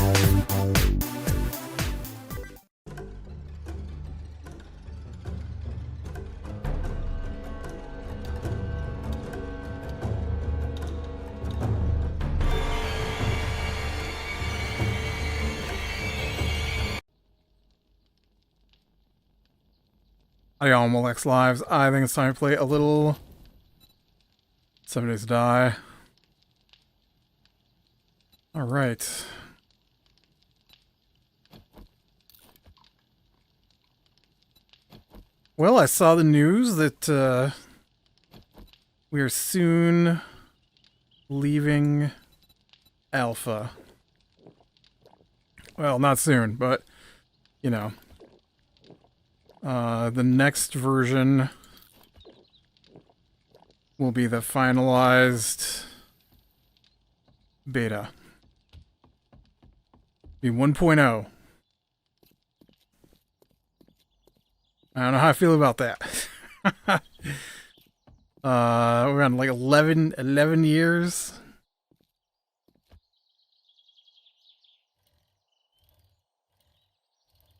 Hi y'all, Molex Lives. I think it's time to play a little 7 Days to Die. Alright. Well, I saw the news that we are soon leaving Alpha. Well, not soon, but, you know. The next version will be the finalized beta. Be 1.0. I don't know how I feel about that. We're on like 11 years.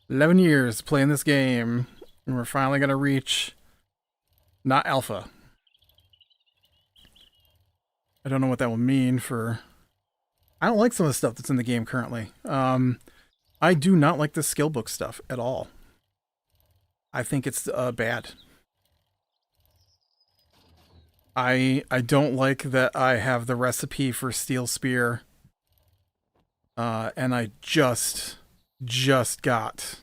"11 years playing this game, and we're finally gonna reach not alpha." I don't know what that will mean for... I don't like some of the stuff that's in the game currently. I do not like the skill book stuff at all. I think it's bad. I don't like that I have the recipe for Steel Spear, and I just got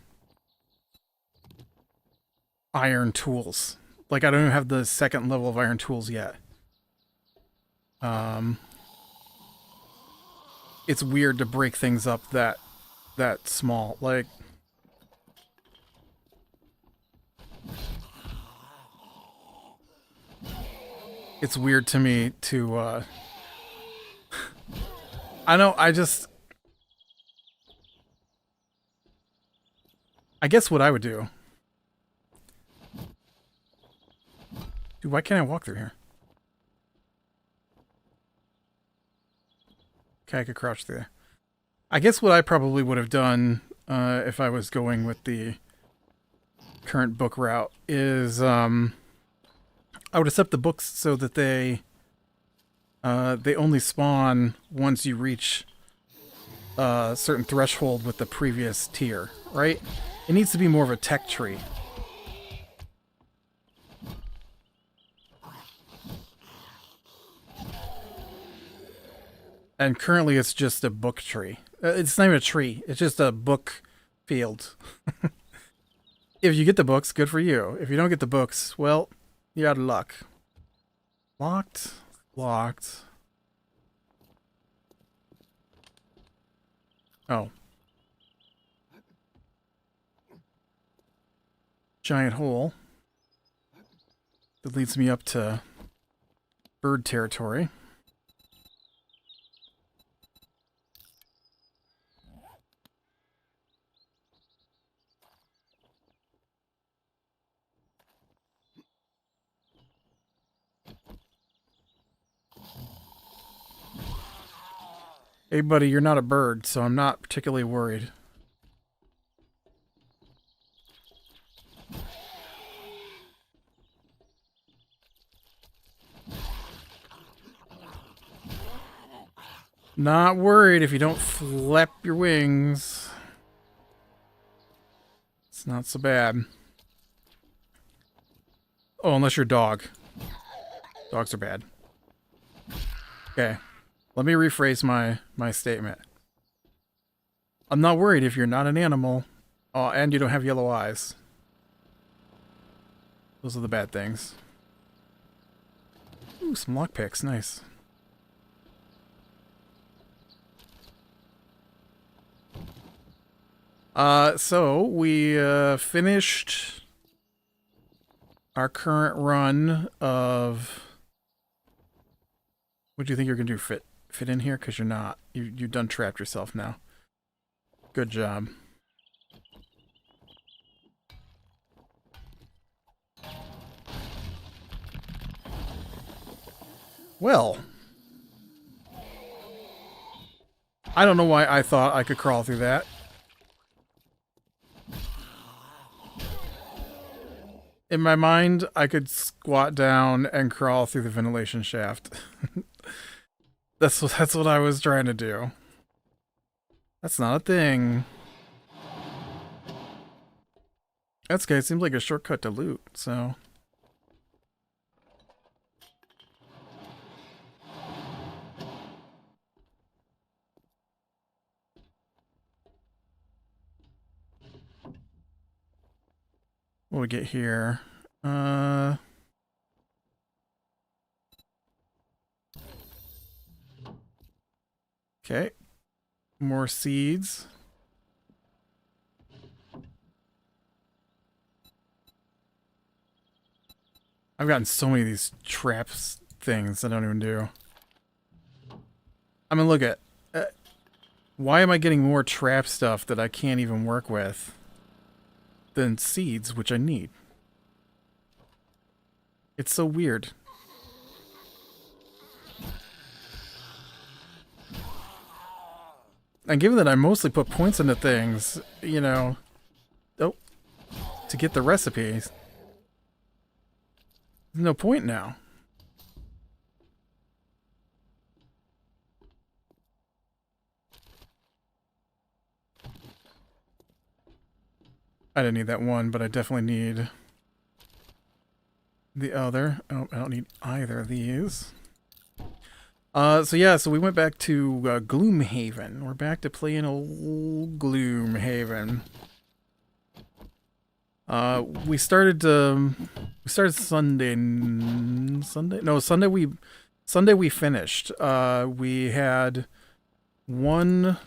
iron tools. Like, I don't even have the second level of iron tools yet. It's weird to break things up that small. Like, it's weird to me to I know, I guess what I would do... Dude, why can't I walk through here? Okay, I could crouch through there. I guess what I probably would have done if I was going with the current book route is I would have set the books so that they only spawn once you reach a certain threshold with the previous tier, right? It needs to be more of a tech tree. And currently it's just a book tree. It's not even a tree. It's just a book field. If you get the books, good for you. If you don't get the books, well, you're out of luck. Locked. Locked. Oh. Giant hole that leads me up to bird territory. Hey buddy, you're not a bird, so I'm not particularly worried. Not worried if you don't flap your wings. It's not so bad. Oh, unless you're a dog. Dogs are bad. Okay. Let me rephrase my statement. I'm not worried if you're not an animal, and you don't have yellow eyes. Those are the bad things. Ooh, some lockpicks, nice. So we finished our current run of... What do you think you're gonna do? Fit in here? Because you're not. You've done trapped yourself now. Good job. Well. I don't know why I thought I could crawl through that. In my mind, I could squat down and crawl through the ventilation shaft. That's what I was trying to do. That's not a thing. That's okay. It seems like a shortcut to loot, so... What do we get here? Okay. More seeds. I've gotten so many of these traps things I don't even do. I mean, look at... why am I getting more trap stuff that I can't even work with than seeds, which I need? It's so weird. And given that I mostly put points into things, you know... Oh. To get the recipes. There's no point now. I didn't need that one, but I definitely need the other. Oh, I don't need either of these. So yeah, so we went back to Gloomhaven. We're back to playing old Gloomhaven. We started Sunday. Sunday we finished. We had one.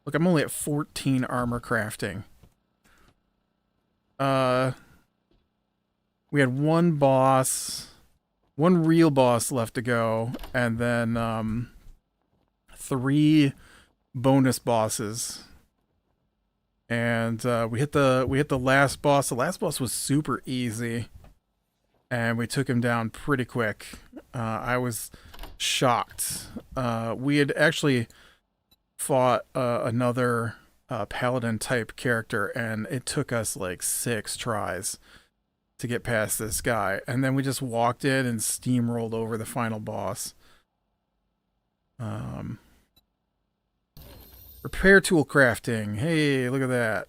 Look, I'm only at 14 armor crafting. We had one boss, one real boss left to go, and then 3 bonus bosses. And we hit the last boss. The last boss was super easy, and we took him down pretty quick. I was shocked. We had actually fought another paladin type character, and it took us like 6 tries to get past this guy, and then we just walked in and steamrolled over the final boss. Repair tool crafting. Hey, look at that.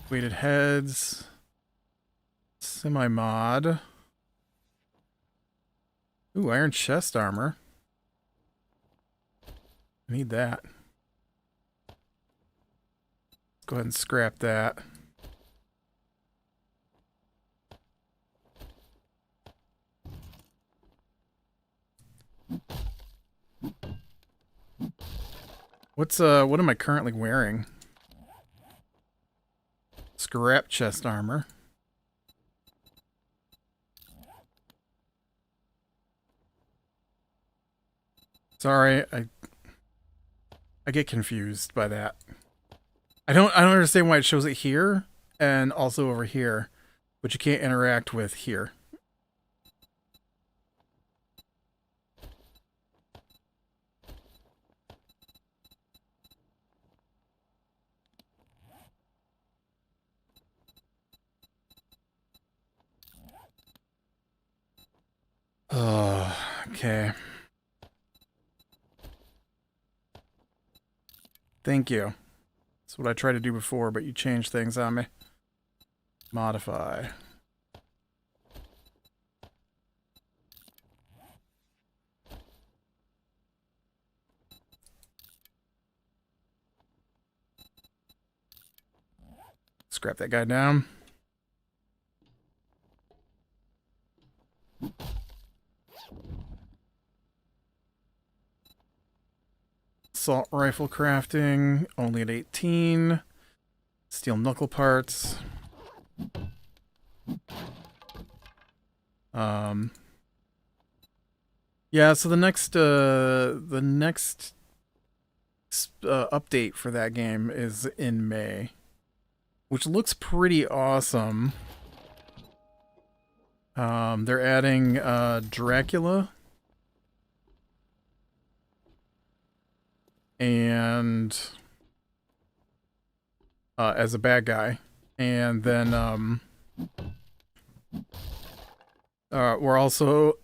Weighted heads. Semi-mod. Ooh, iron chest armor. I need that. Let's go ahead and scrap that. What am I currently wearing? Scrap chest armor. Sorry, I get confused by that. I don't understand why it shows it here and also over here, but you can't interact with here. Oh, okay. Thank you. That's what I tried to do before, but you changed things on me. Modify. Scrap that guy down. Assault rifle crafting, only at 18. Steel knuckle parts. Yeah, so the next update for that game is in May, which looks pretty awesome. They're adding Dracula and as a bad guy, and then we're also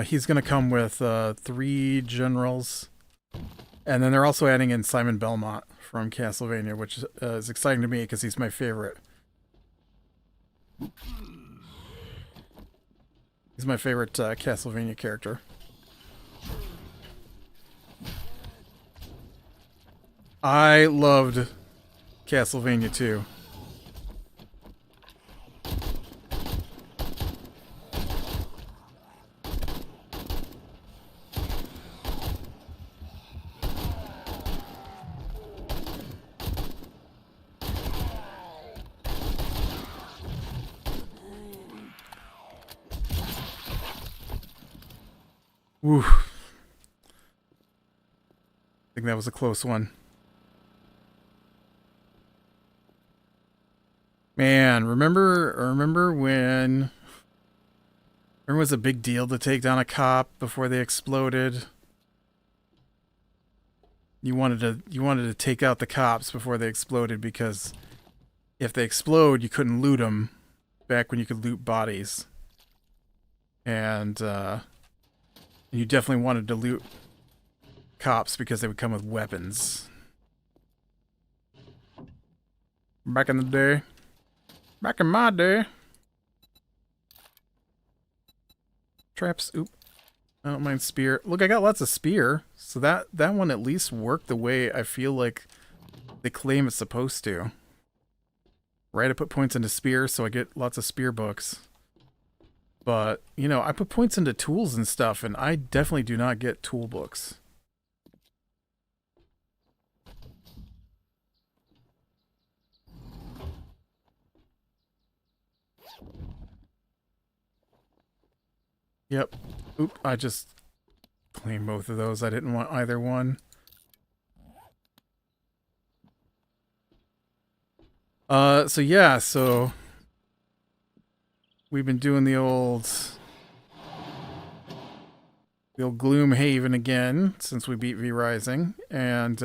he's gonna come with 3 generals, and then they're also adding in Simon Belmont from Castlevania, which is exciting to me because he's my favorite. He's my favorite Castlevania character. I loved Castlevania 2. Woo. I think that was a close one. Man, remember when it was a big deal to take down a cop before they exploded? You wanted to take out the cops before they exploded because if they explode, you couldn't loot them back when you could loot bodies. And you definitely wanted to loot cops because they would come with weapons. Back in the day. Back in my day. Traps. Oop. I don't mind spear. Look, I got lots of spear. So that one at least worked the way I feel like they claim it's supposed to. Right? I put points into spear, so I get lots of spear books. But, you know, I put points into tools and stuff, and I definitely do not get tool books. Yep. Oop, I just claimed both of those. I didn't want either one. So yeah, so we've been doing the old Gloomhaven again since we beat V Rising, and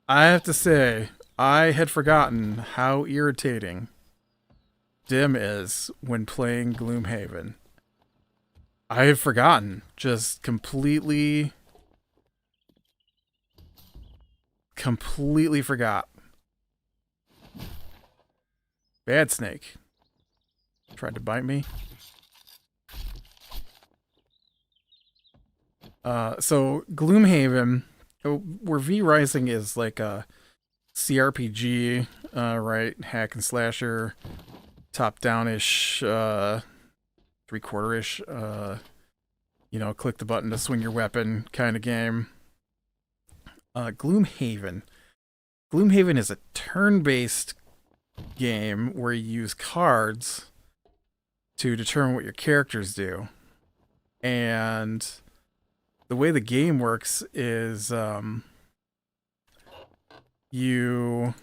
I have to say, I had forgotten how irritating Dim is when playing Gloomhaven. I had forgotten. Just completely forgot. Bad snake. Tried to bite me. So Gloomhaven, where V Rising is like a CRPG, right? Hack and slasher, top-down-ish, three-quarter-ish, you know, click the button to swing your weapon kind of game. Gloomhaven. Gloomhaven is a turn-based game where you use cards to determine what your characters do. And the way the game works is you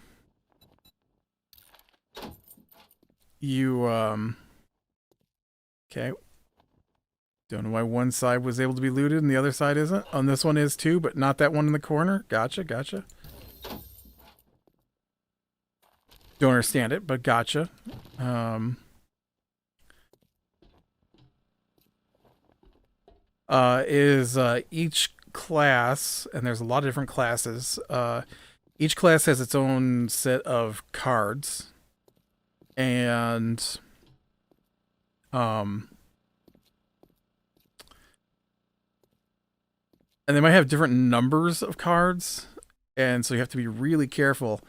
okay. Don't know why one side was able to be looted and the other side isn't. On this one is too, but not that one in the corner. Gotcha. Don't understand it, but gotcha. Each class, and there's a lot of different classes, each class has its own set of cards, and they might have different numbers of cards, and so you have to be really careful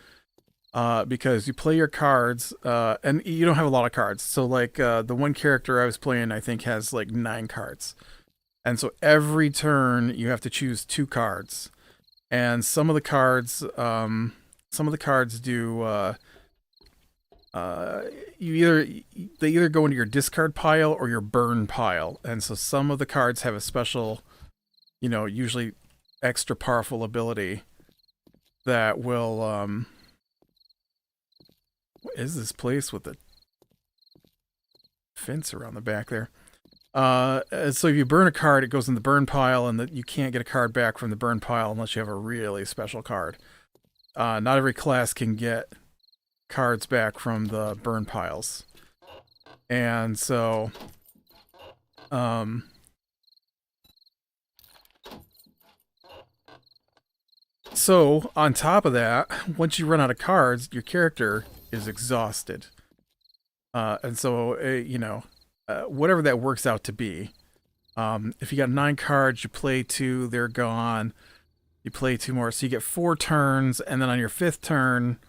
because you play your cards, and you don't have a lot of cards. So like the one character I was playing, I think, has like 9 cards. And so every turn you have to choose 2 cards. And some of the cards do they either go into your discard pile or your burn pile. And so some of the cards have a special, you know, usually extra powerful ability that will what is this place with the fence around the back there? So if you burn a card, it goes in the burn pile, and you can't get a card back from the burn pile unless you have a really special card. Not every class can get cards back from the burn piles. And so, so on top of that, once you run out of cards, your character is exhausted. And so, whatever that works out to be. If you got 9 cards, you play 2, they're gone. You play 2 more, so you get 4 turns, and then on your 5th turn,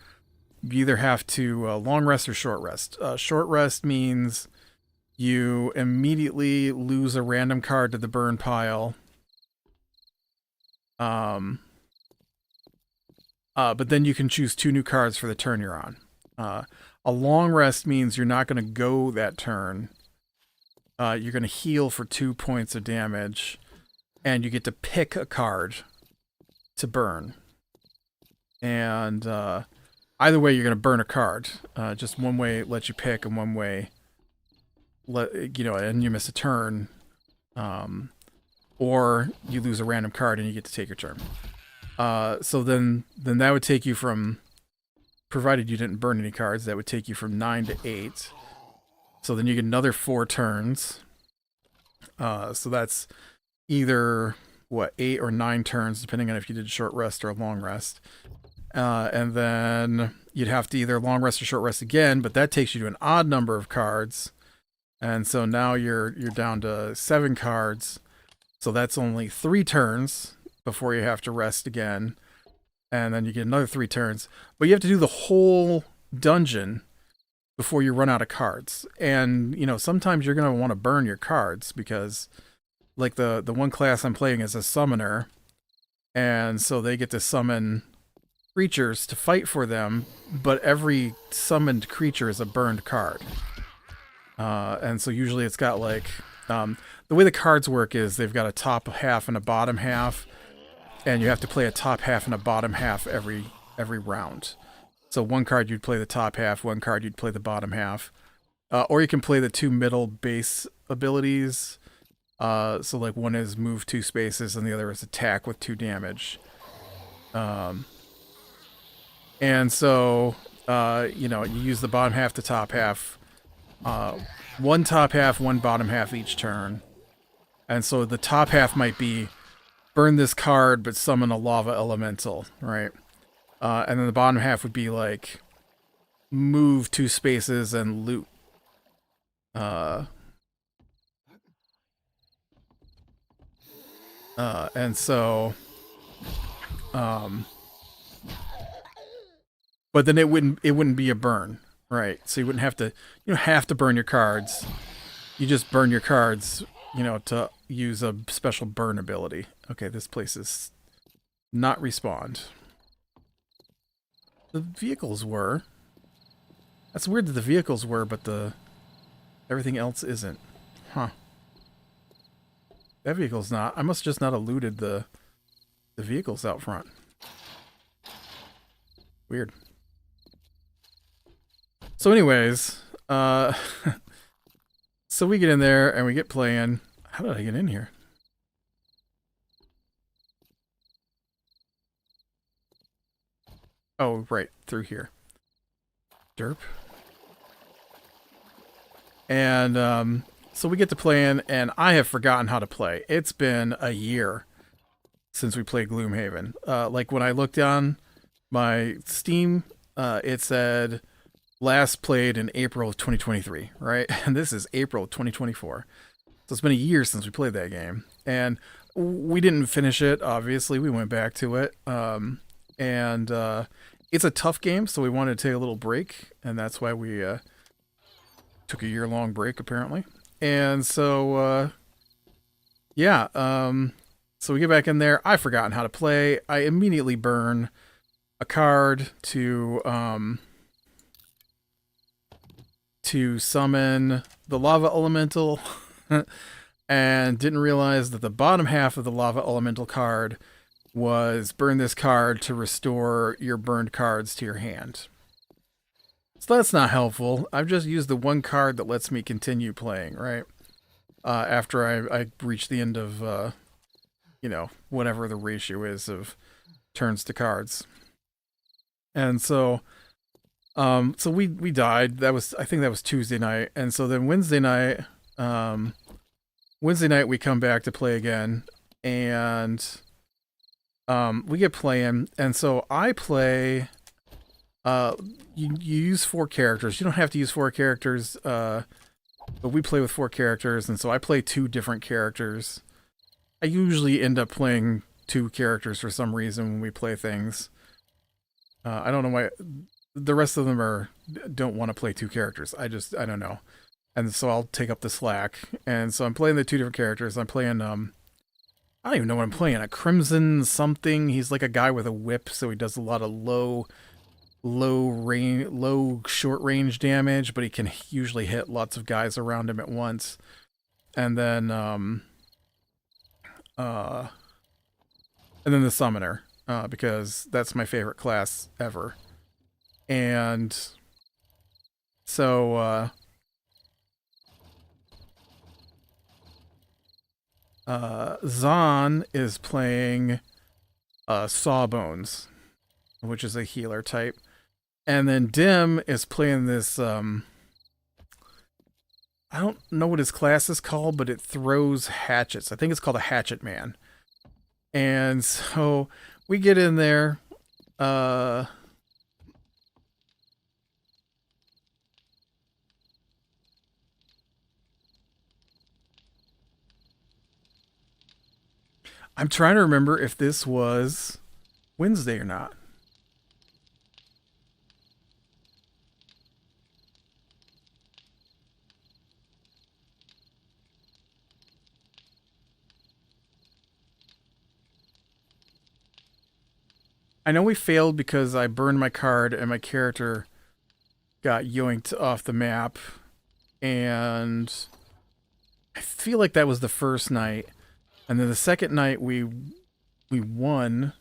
you either have to long rest or short rest. Short rest means you immediately lose a random card to the burn pile. But then you can choose 2 new cards for the turn you're on. A long rest means you're not going to go that turn. You're going to heal for 2 points of damage, and you get to pick a card to burn. And either way, you're going to burn a card. Just one way lets you pick, and one way, and you miss a turn. Or you lose a random card and you get to take your turn. So then that would take you from, provided you didn't burn any cards, that would take you from 9 to 8. So then you get another 4 turns. So that's either, 8 or 9 turns, depending on if you did short rest or a long rest. And then you'd have to either long rest or short rest again, but that takes you to an odd number of cards. And so now you're down to 7 cards. So that's only 3 turns before you have to rest again. And then you get another 3 turns. But you have to do the whole dungeon before you run out of cards. And, sometimes you're going to want to burn your cards because, like, the one class I'm playing is a summoner. And so they get to summon creatures to fight for them, but every summoned creature is a burned card. And so usually it's got, like... the way the cards work is they've got a top half and a bottom half, and you have to play a top half and a bottom half every round. So one card you'd play the top half, one card you'd play the bottom half. Or you can play the 2 middle base abilities. So like one is move 2 spaces and the other is attack with 2 damage. And so, you use the bottom half to top half. One top half, one bottom half each turn. And so the top half might be burn this card but summon a lava elemental, right? And then the bottom half would be like move 2 spaces and loot. And so but then it wouldn't be a burn, right? So you wouldn't have to, you don't have to burn your cards. You just burn your cards, to use a special burn ability. Okay, this place is not respawned. The vehicles were. That's weird that the vehicles were, but everything else isn't. Huh. That vehicle's not. I must just not have looted the vehicles out front. Weird. So anyways, so we get in there and we get playing. How did I get in here? Oh, right, through here. Derp. And so we get to playing, and I have forgotten how to play. It's been a year since we played Gloomhaven. Like when I looked on my Steam, it said last played in April of 2023, right? And this is April of 2024. So it's been a year since we played that game. And we didn't finish it, obviously. We went back to it. And it's a tough game, so we wanted to take a little break. And that's why we took a year-long break, apparently. And so, so we get back in there. I've forgotten how to play. I immediately burn a card to summon the lava elemental and didn't realize that the bottom half of the lava elemental card was burn this card to restore your burned cards to your hand. So that's not helpful. I've just used the one card that lets me continue playing, right? after I reach the end of whatever the ratio is of turns to cards. And so so we died. I think that was Tuesday night. And so then Wednesday night we come back to play again, and we get playing. And so I play you use 4 characters. You don't have to use 4 characters, but we play with 4 characters, and so I play 2 different characters. I usually end up playing 2 characters for some reason when we play things. I don't know why. The rest of them don't want to play 2 characters. I don't know. And so I'll take up the slack. And so I'm playing the 2 different characters. I'm playing I don't even know what I'm playing. A Crimson something. He's like a guy with a whip, so he does a lot of low short range damage, but he can usually hit lots of guys around him at once. And then the Summoner, because that's my favorite class ever. And so Zahn is playing Sawbones, which is a healer type. And then Dim is playing this I don't know what his class is called, but it throws hatchets. I think it's called a Hatchet Man. And so we get in there. I'm trying to remember if this was Wednesday or not. I know we failed because I burned my card and my character got yoinked off the map. And I feel like that was the first night. And then the second night we won.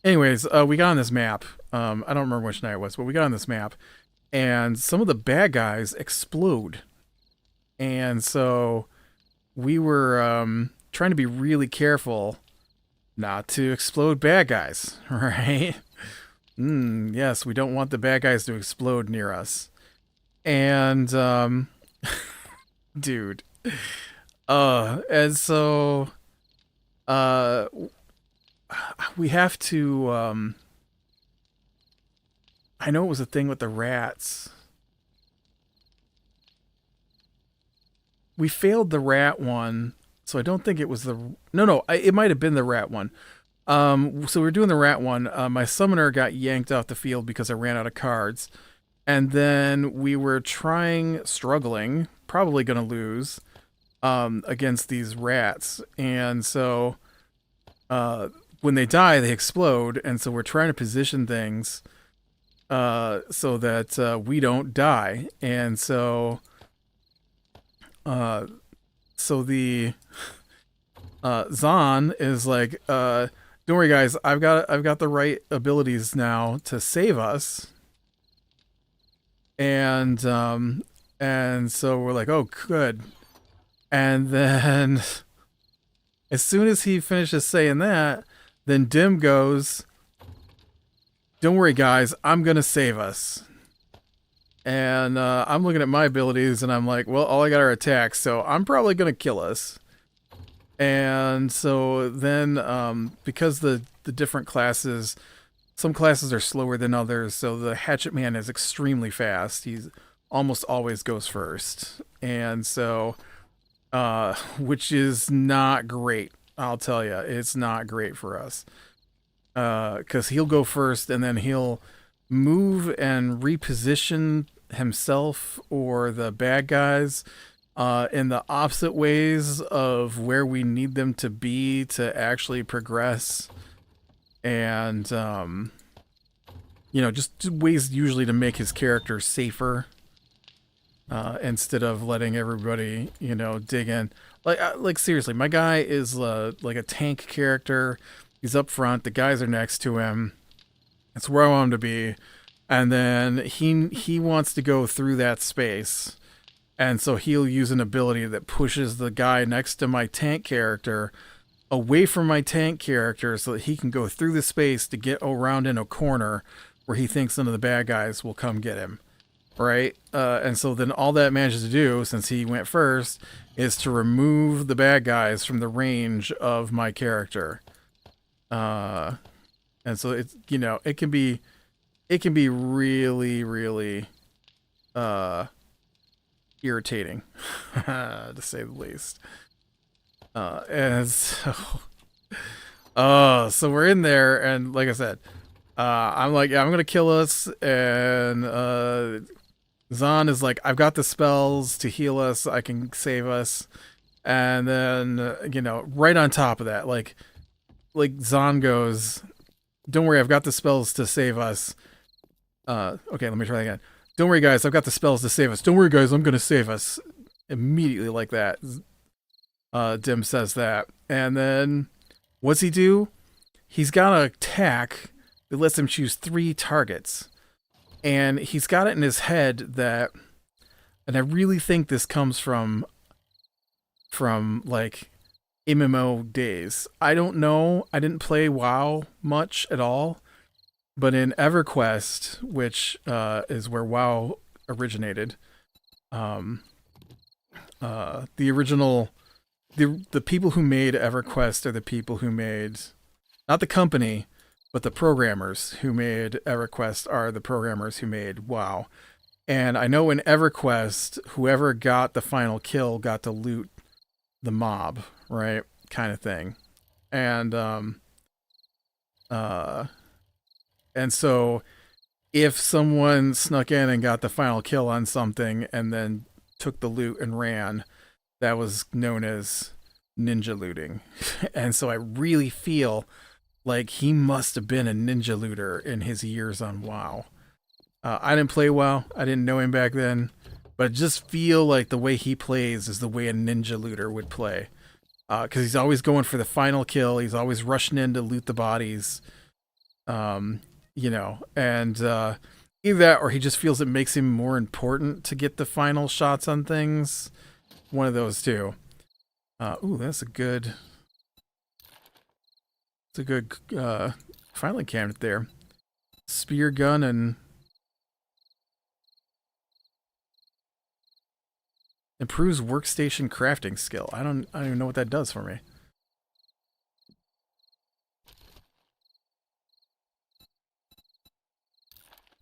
Anyways, we got on this map. I don't remember which night it was, but we got on this map. And some of the bad guys explode. And so we were trying to be really careful not to explode bad guys, right? Yes, we don't want the bad guys to explode near us. And dude. And so we have to I know it was a thing with the rats. We failed the rat one, so I don't think it was the... No, it might have been the rat one. So we were doing the rat one. My summoner got yanked off the field because I ran out of cards. And then we were struggling, probably going to lose, against these rats. And so when they die, they explode. And so we're trying to position things so that we don't die. And so... So the Zahn is like, don't worry guys, I've got the right abilities now to save us. And so we're like, oh good. And then as soon as he finishes saying that, then Dim goes, don't worry guys, I'm gonna save us. And I'm looking at my abilities, and I'm like, well, all I got are attacks, so I'm probably going to kill us. And so then, because the different classes, some classes are slower than others, so the Hatchet Man is extremely fast. He's almost always goes first. And so, which is not great, I'll tell you. It's not great for us. Because he'll go first, and then he'll move and reposition himself or the bad guys in the opposite ways of where we need them to be to actually progress. And just ways usually to make his character safer instead of letting everybody dig in. Like seriously, my guy is like a tank character. He's up front, the guys are next to him. That's where I want him to be. and then he wants to go through that space, and so he'll use an ability that pushes the guy next to my tank character away from my tank character so that he can go through the space to get around in a corner where he thinks none of the bad guys will come get him. Right? And so then all that manages to do, since he went first, is to remove the bad guys from the range of my character. And so it's, it can be really, really irritating, to say the least. And so, so we're in there, and like I said, I'm like, yeah, I'm gonna kill us, and Zahn is like, I've got the spells to heal us, I can save us. And then, right on top of that, like Zahn goes, don't worry, I've got the spells to save us. Okay, let me try that again. Don't worry, guys, I've got the spells to save us. Don't worry, guys, I'm going to save us. Immediately like that. Dim says that. And then, what's he do? He's got an attack that lets him choose 3 targets. And he's got it in his head that, and I really think this comes from like MMO days. I don't know. I didn't play WoW much at all, but in EverQuest, which is where WoW originated, the original, the people who made EverQuest are the people who made, not the company, but the programmers who made EverQuest are the programmers who made WoW. And I know in EverQuest, whoever got the final kill got to loot the mob, right? Kind of thing. And so if someone snuck in and got the final kill on something and then took the loot and ran, that was known as ninja looting. And so I really feel like he must have been a ninja looter in his years on WoW. I didn't play WoW. I didn't know him back then. But I just feel like the way he plays is the way a ninja looter would play. Because he's always going for the final kill. He's always rushing in to loot the bodies. And either that or he just feels it makes him more important to get the final shots on things. One of those two. Ooh, that's a good... It's a good filing cabinet there. Spear gun and improves workstation crafting skill. I don't even know what that does for me.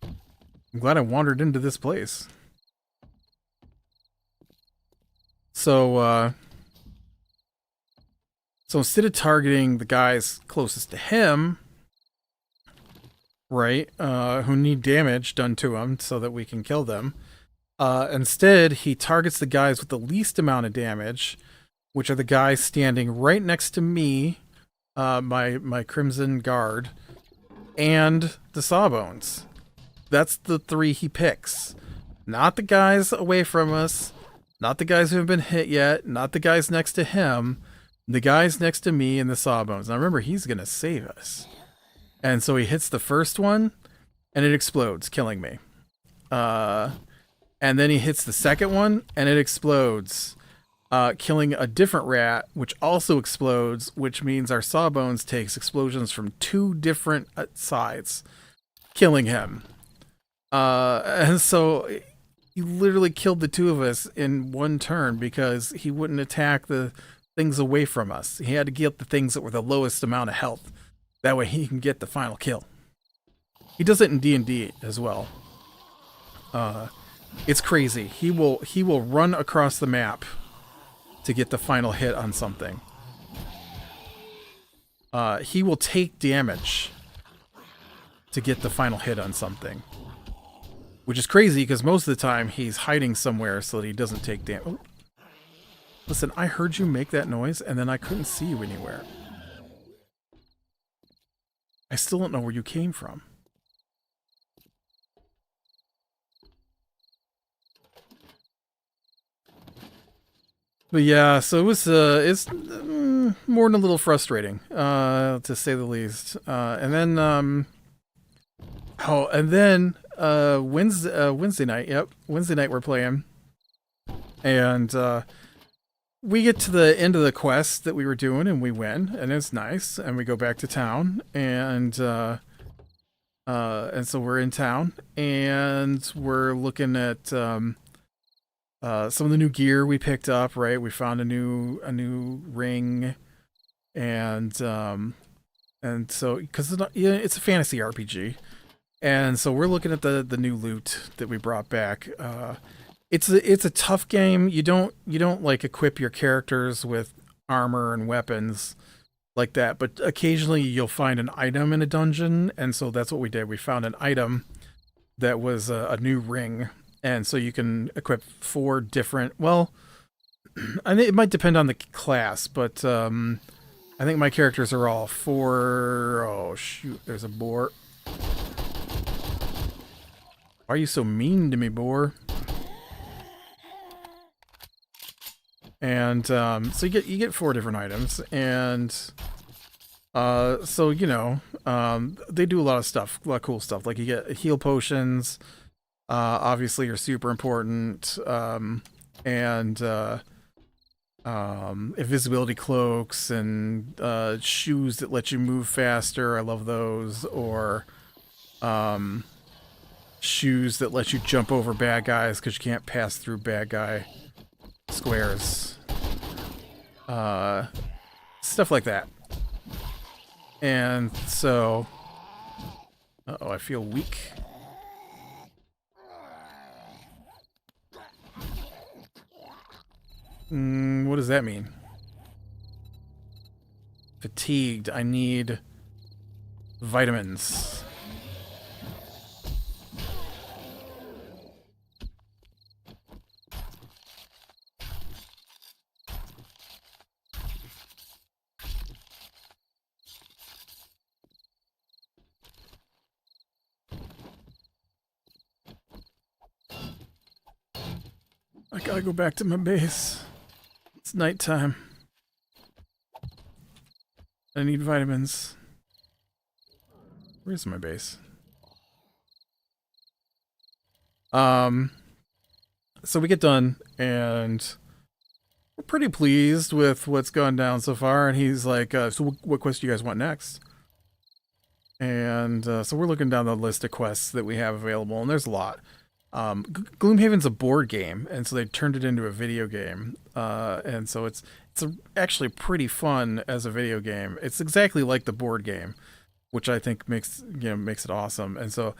I'm glad I wandered into this place. So instead of targeting the guys closest to him, right, who need damage done to them so that we can kill them, instead he targets the guys with the least amount of damage, which are the guys standing right next to me, my Crimson Guard, and the Sawbones. That's the 3 he picks. Not the guys away from us, not the guys who haven't been hit yet, not the guys next to him, the guys next to me and the Sawbones. Now remember, he's going to save us. And so he hits the first one, and it explodes, killing me. And then he hits the second one, and it explodes, killing a different rat, which also explodes, which means our Sawbones takes explosions from 2 different sides, killing him. And so he literally killed the 2 of us in one turn because he wouldn't attack the things away from us. He had to get the things that were the lowest amount of health. That way he can get the final kill. He does it in D&D as well. It's crazy. He will run across the map to get the final hit on something. He will take damage to get the final hit on something. Which is crazy because most of the time he's hiding somewhere so that he doesn't take damage. Oh. Listen, I heard you make that noise, and then I couldn't see you anywhere. I still don't know where you came from. But yeah, so it was, it's more than a little frustrating, to say the least. And then, Wednesday night. Yep, Wednesday night we're playing, and we get to the end of the quest that we were doing, and we win, and it's nice. And we go back to town, and so we're in town, and we're looking at some of the new gear we picked up. Right, we found a new ring, and so because it's a fantasy RPG, and so we're looking at the new loot that we brought back. It's a tough game. You don't like equip your characters with armor and weapons like that, but occasionally you'll find an item in a dungeon, and so that's what we did. We found an item that was a new ring, and so you can equip 4 different. Well, I think it might depend on the class, but I think my characters are all 4. Oh shoot! There's a boar. Why are you so mean to me, boar? And so you get 4 different items, and so they do a lot of stuff, a lot of cool stuff. Like you get heal potions, obviously are super important, and invisibility cloaks and shoes that let you move faster. I love those. Or shoes that let you jump over bad guys because you can't pass through bad guy squares. Stuff like that. And so uh-oh, I feel weak. What does that mean? Fatigued. I need vitamins. I gotta go back to my base. It's nighttime. I need vitamins. Where's my base? So we get done, and we're pretty pleased with what's gone down so far. And he's like, so what quest do you guys want next? And so we're looking down the list of quests that we have available, and there's a lot. Gloomhaven's a board game, and so they turned it into a video game, and so it's actually pretty fun as a video game. It's exactly like the board game, which I think makes it awesome. And so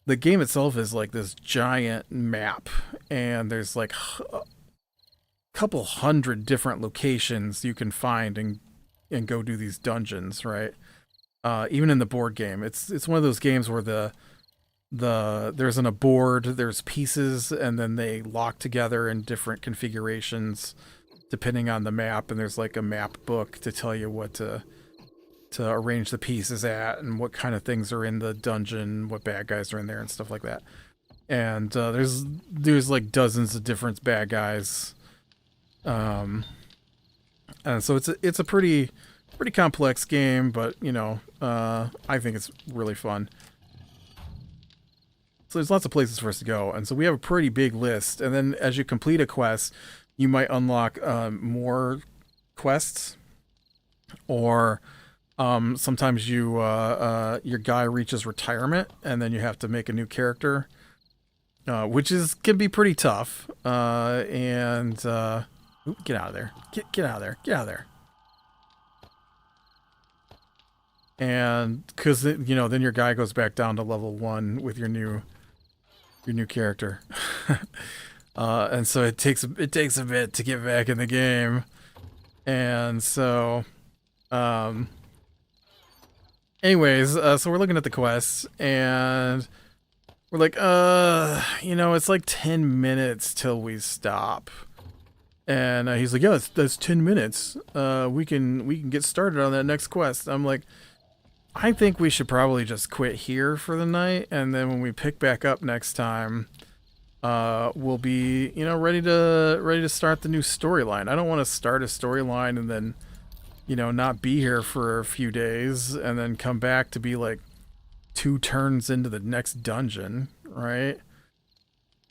the game itself is like this giant map, and there's like a couple hundred different locations you can find and go do these dungeons, right? Even in the board game, it's one of those games where there's a board, there's pieces, and then they lock together in different configurations depending on the map, and there's like a map book to tell you what to arrange the pieces at and what kind of things are in the dungeon, what bad guys are in there and stuff like that. And there's like dozens of different bad guys, and so it's a pretty complex game, but I think it's really fun. So there's lots of places for us to go, and so we have a pretty big list. And then as you complete a quest, you might unlock more quests, or sometimes your guy reaches retirement, and then you have to make a new character, which can be pretty tough. Get out of there! Get out of there! Get out of there! And because then your guy goes back down to level 1 with your new character. And so it takes a bit to get back in the game. And so anyways, so we're looking at the quests, and we're like, it's like 10 minutes till we stop. And he's like, yeah, that's 10 minutes. We can get started on that next quest. I'm like, I think we should probably just quit here for the night, and then when we pick back up next time, we'll be, ready to start the new storyline. I don't want to start a storyline and then, not be here for a few days and then come back to be like 2 turns into the next dungeon. right?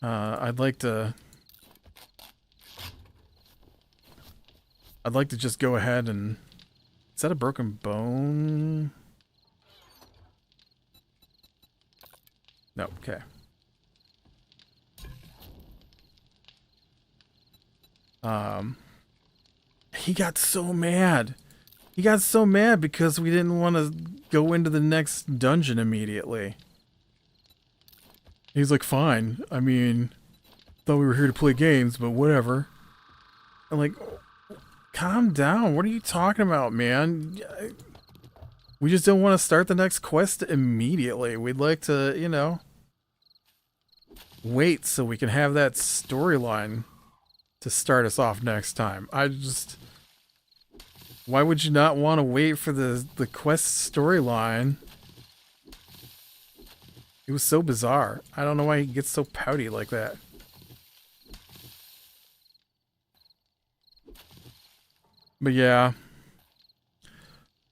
I'd like to just go ahead and... Is that a broken bone? No, okay. He got so mad. He got so mad because we didn't want to go into the next dungeon immediately. He's like, fine. I mean, thought we were here to play games, but whatever. I'm like, calm down. What are you talking about, man? We just don't want to start the next quest immediately. We'd like to, you know, wait so we can have that storyline to start us off next time. Why would you not want to wait for the quest storyline? It was so bizarre. I don't know why he gets so pouty like that. But yeah.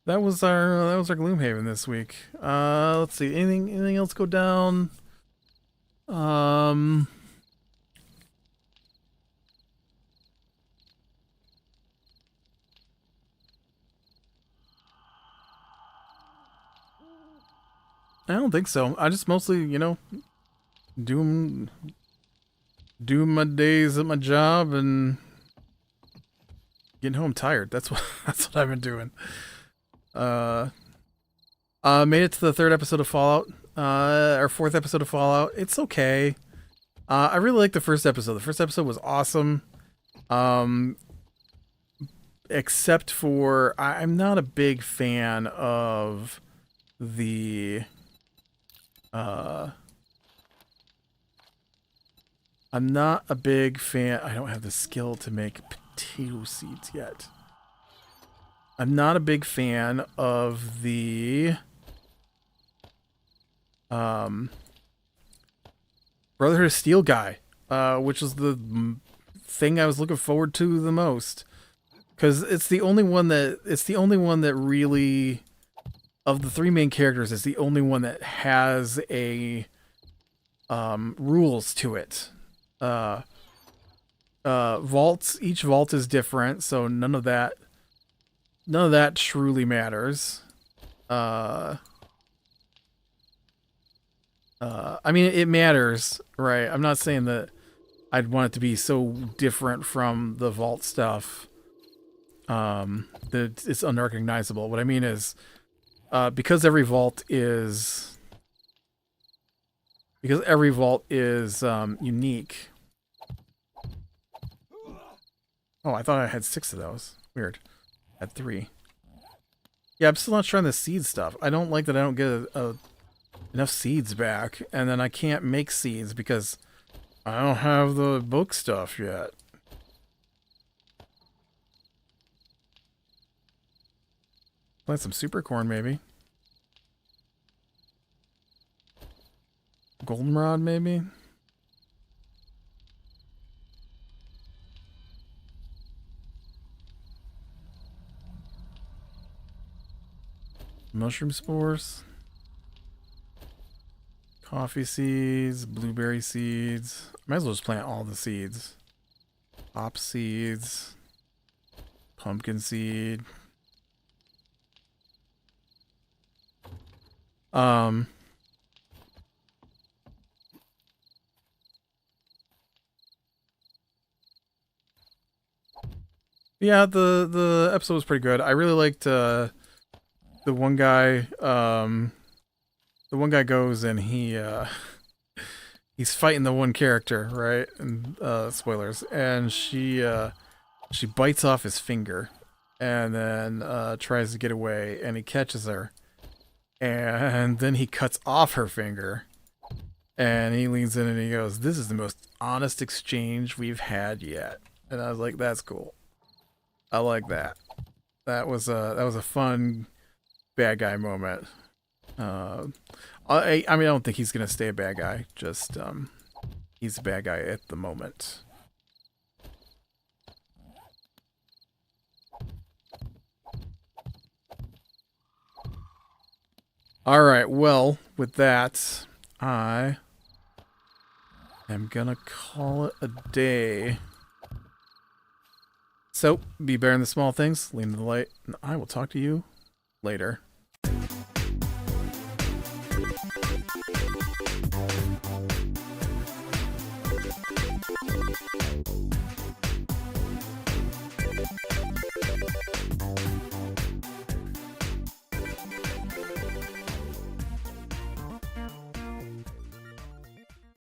That was our Gloomhaven this week. Let's see. Anything else go down? I don't think so. I just mostly, you know, do my days at my job and getting home tired. That's what I've been doing. Made it to the third episode of Fallout. Our fourth episode of Fallout. It's okay. I really liked the first episode. The first episode was awesome. Except for I'm not a big fan of the I'm not a big fan. I don't have the skill to make potato seeds yet. I'm not a big fan of the Brotherhood of Steel guy, which was the thing I was looking forward to the most, because it's the only one that really, of the three main characters, is the only one that has a rules to it. Vaults, each vault is different, so none of that truly matters. I mean, it matters, right? I'm not saying that I'd want it to be so different from the vault stuff that it's unrecognizable. What I mean is, because every vault is unique. Oh, I thought I had 6 of those. Weird. I had 3. Yeah, I'm still not trying the seed stuff. I don't like that I don't get enough seeds back, and then I can't make seeds because I don't have the book stuff yet. Plant some super corn, maybe. Goldenrod, maybe. Mushroom spores. Coffee seeds, blueberry seeds. Might as well just plant all the seeds. Hop seeds. Pumpkin seed. Yeah, the episode was pretty good. I really liked the one guy. The one guy goes and he's fighting the one character, right? And spoilers. And she bites off his finger, and then tries to get away, and he catches her, and then he cuts off her finger, and he leans in and he goes, "This is the most honest exchange we've had yet." And I was like, "That's cool. I like that." That was a fun bad guy moment. I mean, I don't think he's gonna stay a bad guy. Just he's a bad guy at the moment. All right. Well, with that, I I'm gonna call it a day. So, be bear in the small things, lean to the light, and I will talk to you later.